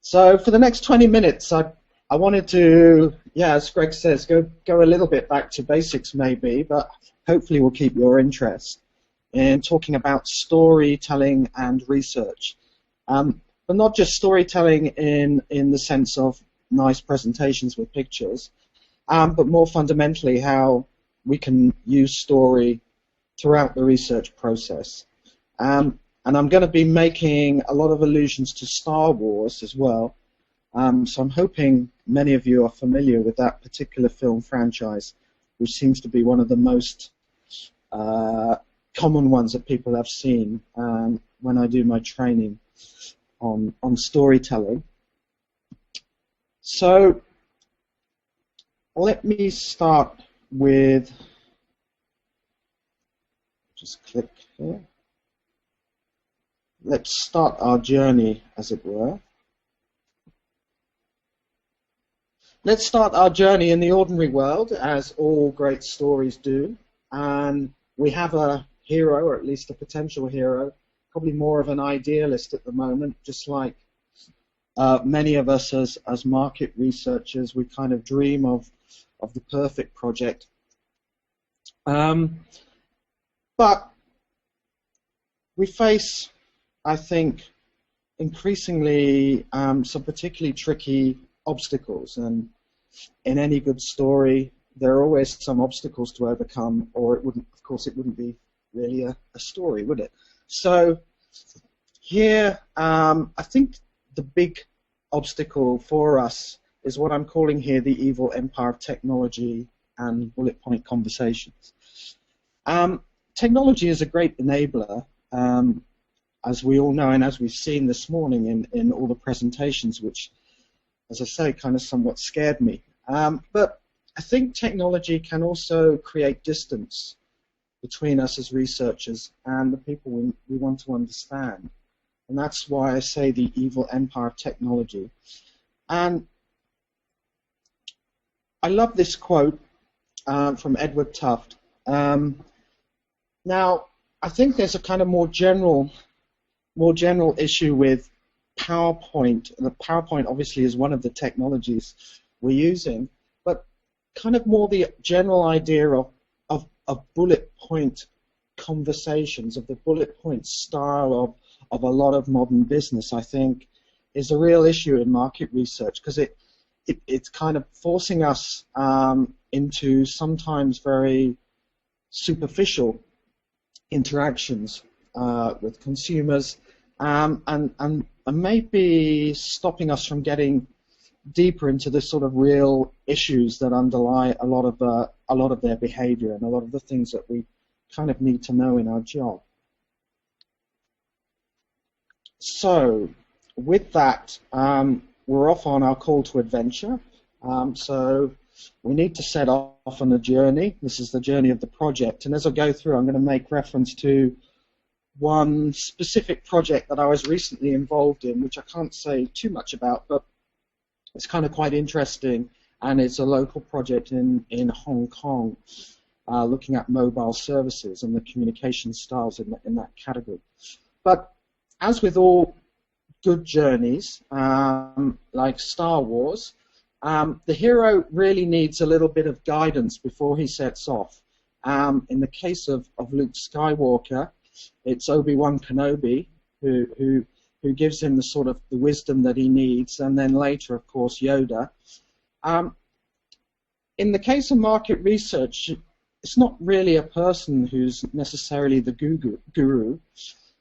So for the next 20 minutes, I wanted to, yeah, as Greg says, go a little bit back to basics maybe, but hopefully we'll keep your interest in talking about storytelling and research. But not just storytelling in the sense of nice presentations with pictures, but more fundamentally how we can use story throughout the research process. And I'm going to be making a lot of allusions to Star Wars as well. So I'm hoping many of you are familiar with that particular film franchise, which seems to be one of the most common ones that people have seen when I do my training on storytelling. So let me start with, just click here. Let's start our journey, as it were. Let's start our journey in the ordinary world, as all great stories do. And we have a hero, or at least a potential hero, probably more of an idealist at the moment, just like many of us as market researchers. We kind of dream of the perfect project. But we face, I think, increasingly some particularly tricky obstacles, and in any good story there are always some obstacles to overcome, or it wouldn't, of course, it wouldn't be really a story, would it? So here, I think the big obstacle for us is what I'm calling here the evil empire of technology and bullet point conversations. Technology is a great enabler, as we all know, and as we've seen this morning in all the presentations, which, as I say, kind of somewhat scared me. But I think technology can also create distance between us as researchers and the people we want to understand. And that's why I say the evil empire of technology. And I love this quote from Edward Tufte. Now, I think there's a kind of more general issue with PowerPoint. The PowerPoint obviously is one of the technologies we're using, but kind of more the general idea of bullet point conversations, of the bullet point style of a lot of modern business, I think, is a real issue in market research, because it's kind of forcing us into sometimes very superficial interactions with consumers, and maybe stopping us from getting deeper into the sort of real issues that underlie a lot of their behavior and a lot of the things that we kind of need to know in our job. So with that, we're off on our call to adventure. So we need to set off on a journey. This is the journey of the project, and as I go through, I'm going to make reference to one specific project that I was recently involved in, which I can't say too much about, but it's kind of quite interesting, and it's a local project in Hong Kong, looking at mobile services and the communication styles in that category. But as with all good journeys, like Star Wars, the hero really needs a little bit of guidance before he sets off. In the case of Luke Skywalker, it's Obi-Wan Kenobi who gives him the sort of the wisdom that he needs, and then later, of course, Yoda. In the case of market research, it's not really a person who's necessarily the guru,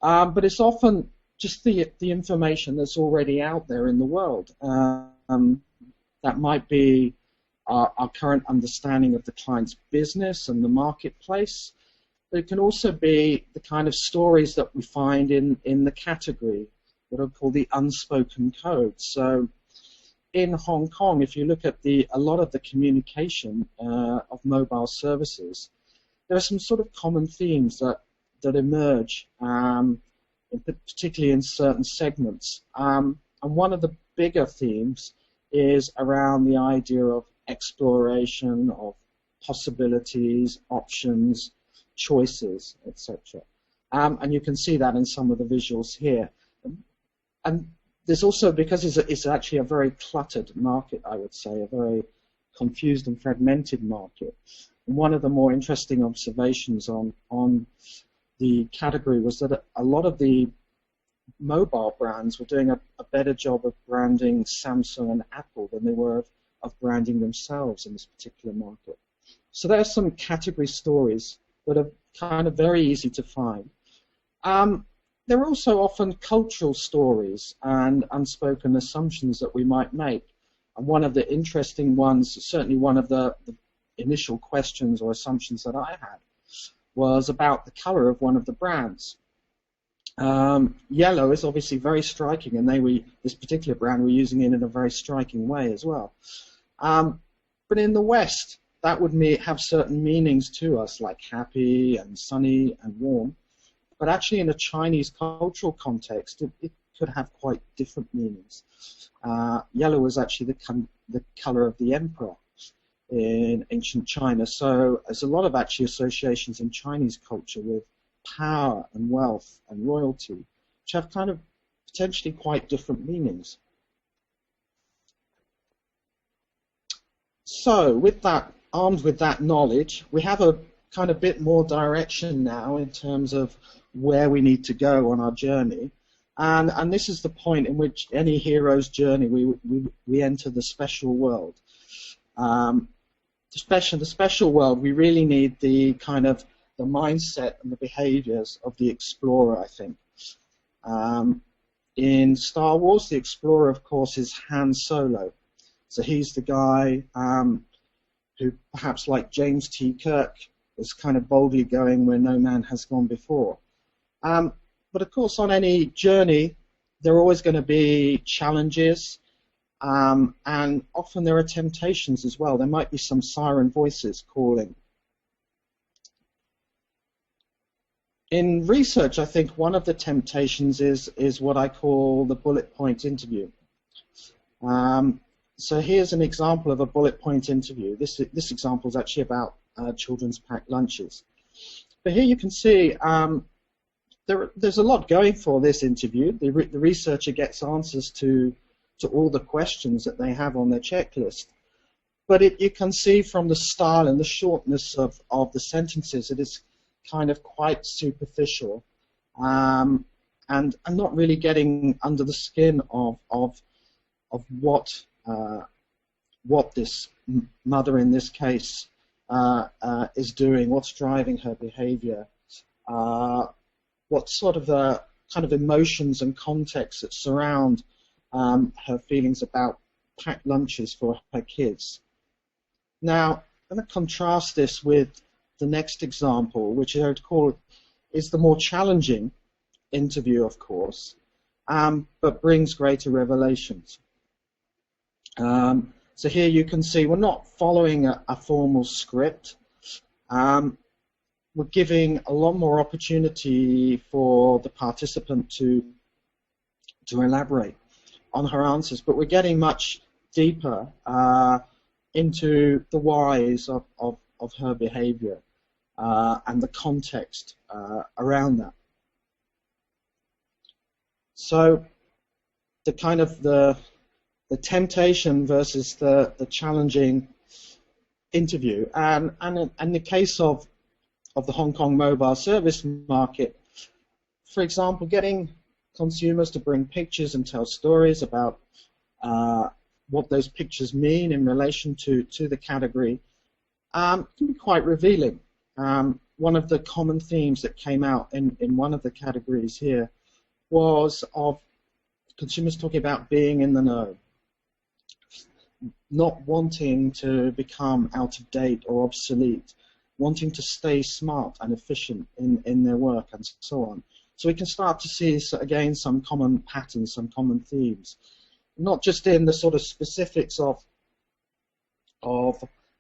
but it's often just the information that's already out there in the world. That might be our current understanding of the client's business and the marketplace. But it can also be the kind of stories that we find in the category, what are called the unspoken codes. So in Hong Kong, if you look at a lot of the communication of mobile services, there are some sort of common themes that emerge, particularly in certain segments. And one of the bigger themes is around the idea of exploration, of possibilities, options, choices, etc. And you can see that in some of the visuals here. And there's also, because it's actually a very cluttered market, I would say, a very confused and fragmented market. And one of the more interesting observations on the category was that a lot of the mobile brands were doing a better job of branding Samsung and Apple than they were of branding themselves in this particular market. So there are some category stories that are kind of very easy to find. There are also often cultural stories and unspoken assumptions that we might make. And one of the interesting ones, certainly one of the initial questions or assumptions that I had, was about the color of one of the brands. Yellow is obviously very striking, and this particular brand were using it in a very striking way as well. But in the West, that would have certain meanings to us, like happy and sunny and warm. But actually, in a Chinese cultural context, it could have quite different meanings. Yellow was actually the color of the emperor in ancient China. So there's a lot of actually associations in Chinese culture with power and wealth and royalty, which have kind of potentially quite different meanings. So with that, armed with that knowledge, we have a kind of bit more direction now in terms of where we need to go on our journey. And this is the point in which any hero's journey, we enter the special world. The special world, we really need the kind of the mindset and the behaviors of the explorer, I think. In Star Wars, the explorer, of course, is Han Solo. So he's the guy who, perhaps like James T. Kirk, is kind of boldly going where no man has gone before. But of course, on any journey, there are always going to be challenges, and often there are temptations as well. There might be some siren voices calling. In research, I think one of the temptations is what I call the bullet point interview. So here's an example of a bullet point interview. This example is actually about children's packed lunches. But here you can see there's a lot going for this interview. The researcher gets answers to all the questions that they have on their checklist. But you can see from the style and the shortness of the sentences, it is kind of quite superficial, and not really getting under the skin of what this mother in this case is doing, what's driving her behavior, what sort of kind of emotions and context that surround her feelings about packed lunches for her kids. Now, I'm going to contrast this with the next example, which I would call is the more challenging interview, of course, but brings greater revelations. So here you can see we're not following a formal script. We're giving a lot more opportunity for the participant to elaborate on her answers, but we're getting much deeper into the whys of her behavior and the context around that. So the kind of the temptation versus the challenging interview, and in the case of the Hong Kong mobile service market, for example, getting consumers to bring pictures and tell stories about what those pictures mean in relation to the category can be quite revealing. One of the common themes that came out in one of the categories here was of consumers talking about being in the know, not wanting to become out of date or obsolete, wanting to stay smart and efficient in their work and so on. So we can start to see, again, some common patterns, some common themes, not just in the sort of specifics of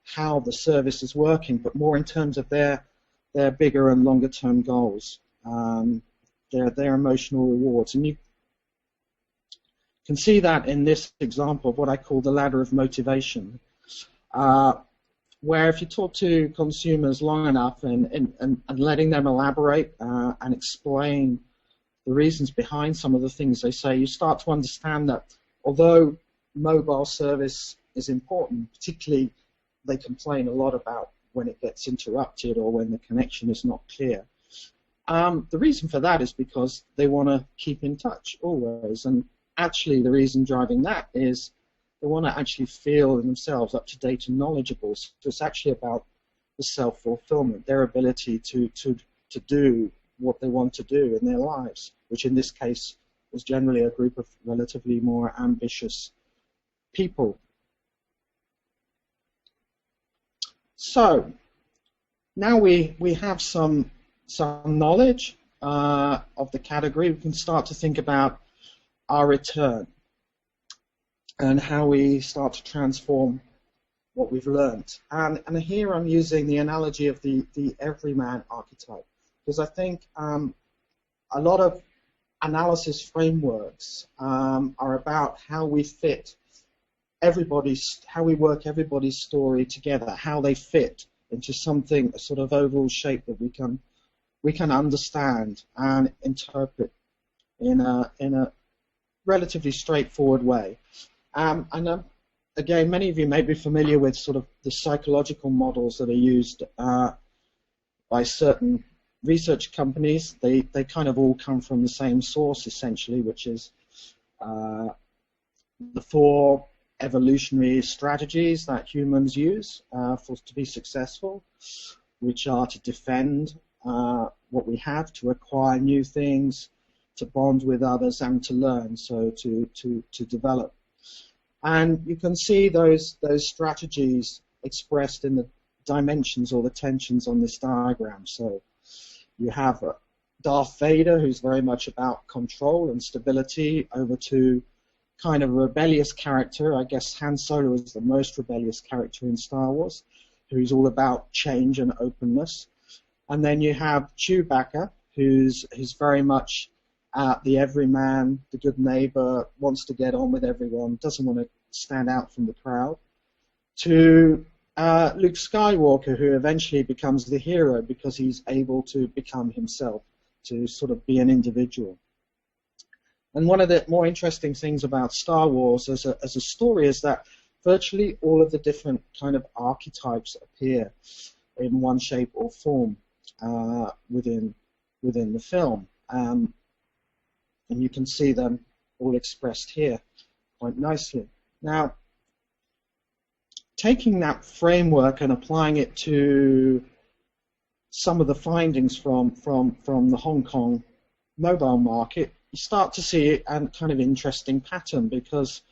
how the service is working, but more in terms of their bigger and longer term goals, their emotional rewards. And you can see that in this example of what I call the ladder of motivation, where if you talk to consumers long enough and letting them elaborate and explain the reasons behind some of the things they say, you start to understand that although mobile service is important, particularly they complain a lot about when it gets interrupted or when the connection is not clear. The reason for that is because they want to keep in touch always, and actually the reason driving that is they want to actually feel themselves up to date and knowledgeable. So it's actually about the self-fulfillment, their ability to do what they want to do in their lives, which in this case was generally a group of relatively more ambitious people. So now we have some knowledge of the category. We can start to think about our return and how we start to transform what we've learned. And here I'm using the analogy of the everyman archetype, because I think a lot of analysis frameworks are about how we fit how we work everybody's story together, how they fit into something, a sort of overall shape that we can understand and interpret in a relatively straightforward way. Again, many of you may be familiar with sort of the psychological models that are used by certain research companies. They kind of all come from the same source, essentially, which is the 4 evolutionary strategies that humans use to be successful, which are to defend what we have, to acquire new things, to bond with others, and to learn, so to develop. And you can see those strategies expressed in the dimensions or the tensions on this diagram. So you have Darth Vader, who's very much about control and stability, over to kind of a rebellious character. I guess Han Solo is the most rebellious character in Star Wars, who's all about change and openness. And then you have Chewbacca, who's very much the everyman, the good neighbor, wants to get on with everyone, doesn't want to stand out from the crowd, to Luke Skywalker, who eventually becomes the hero because he's able to become himself, to sort of be an individual. And one of the more interesting things about Star Wars as a story is that virtually all of the different kind of archetypes appear in one shape or form within the film. And you can see them all expressed here quite nicely. Now, taking that framework and applying it to some of the findings from the Hong Kong mobile market, you start to see a kind of interesting pattern, because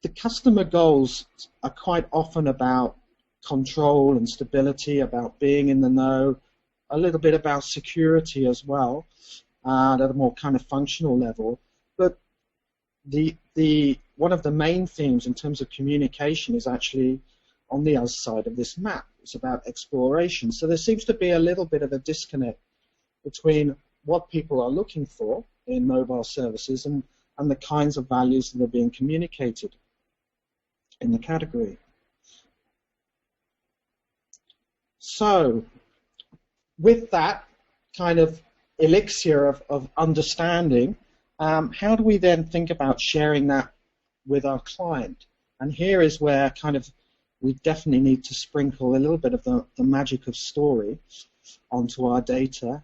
the customer goals are quite often about control and stability, about being in the know, a little bit about security as well, at a more kind of functional level. But one of the main themes in terms of communication is actually on the other side of this map. It's about exploration. So there seems to be a little bit of a disconnect between what people are looking for in mobile services and the kinds of values that are being communicated in the category. So with that kind of elixir of understanding, how do we then think about sharing that with our client? And here is where kind of we definitely need to sprinkle a little bit of the magic of story onto our data.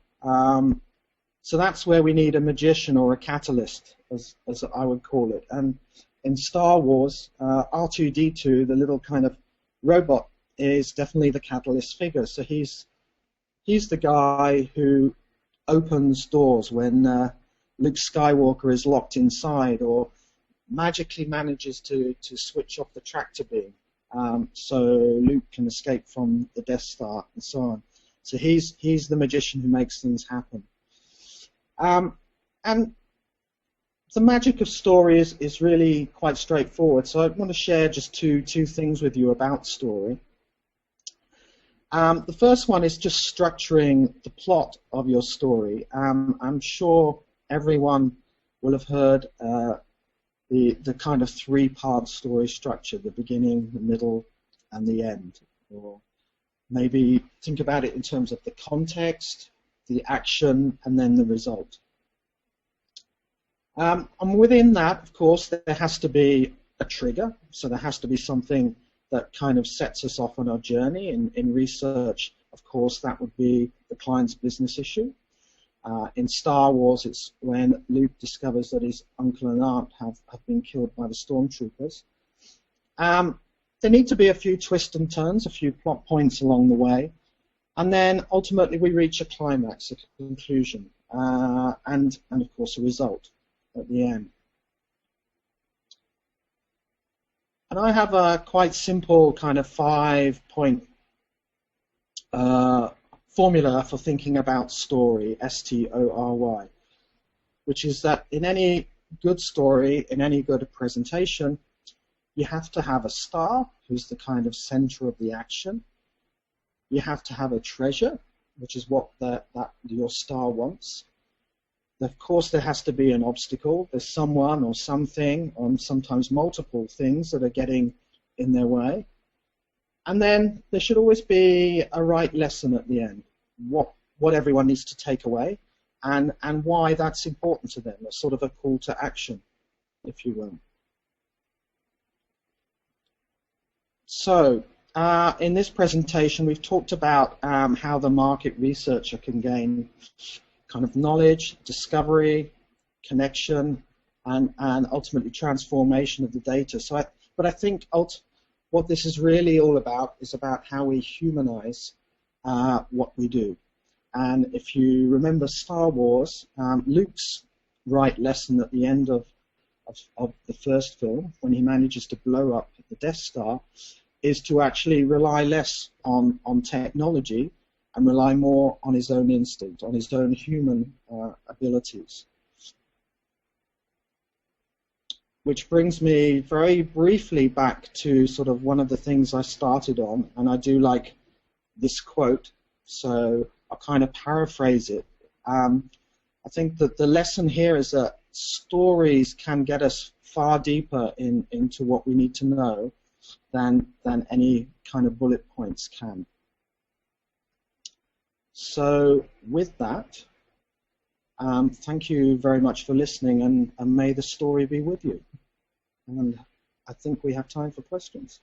So that's where we need a magician or a catalyst, as I would call it. And in Star Wars, R2-D2, the little kind of robot, is definitely the catalyst figure. So he's the guy who opens doors when Luke Skywalker is locked inside, or magically manages to switch off the tractor beam so Luke can escape from the Death Star, and so on. So he's the magician who makes things happen. And the magic of story is really quite straightforward. So I want to share just two things with you about story. The first one is just structuring the plot of your story. I'm sure everyone will have heard the kind of 3-part story structure: the beginning, the middle, and the end. Or maybe think about it in terms of the context, the action, and then the result. And within that, of course, there has to be a trigger. So there has to be something that kind of sets us off on our journey. In research, of course, that would be the client's business issue. In Star Wars, it's when Luke discovers that his uncle and aunt have been killed by the stormtroopers. There need to be a few twists and turns, a few plot points along the way, and then ultimately we reach a climax, a conclusion, and of course a result at the end. And I have a quite simple kind of 5-point formula for thinking about story, S-T-O-R-Y, which is that in any good story, in any good presentation, you have to have a star, who's the kind of center of the action. You have to have a treasure, which is what your star wants. Of course, there has to be an obstacle. There's someone or something, or sometimes multiple things that are getting in their way. And then there should always be a right lesson at the end, what everyone needs to take away, and why that's important to them, a sort of a call to action, if you will. So, in this presentation, we've talked about how the market researcher can gain kind of knowledge, discovery, connection, and ultimately transformation of the data. So, but I think what this is really all about is about how we humanize what we do. And if you remember Star Wars, Luke's right lesson at the end of the first film, when he manages to blow up the Death Star, is to actually rely less on technology and rely more on his own instinct, on his own human abilities. Which brings me very briefly back to sort of one of the things I started on, and I do like this quote, so I'll kind of paraphrase it. I think that the lesson here is that stories can get us far deeper into what we need to know than any kind of bullet points can. So with that, thank you very much for listening, and may the story be with you. And I think we have time for questions.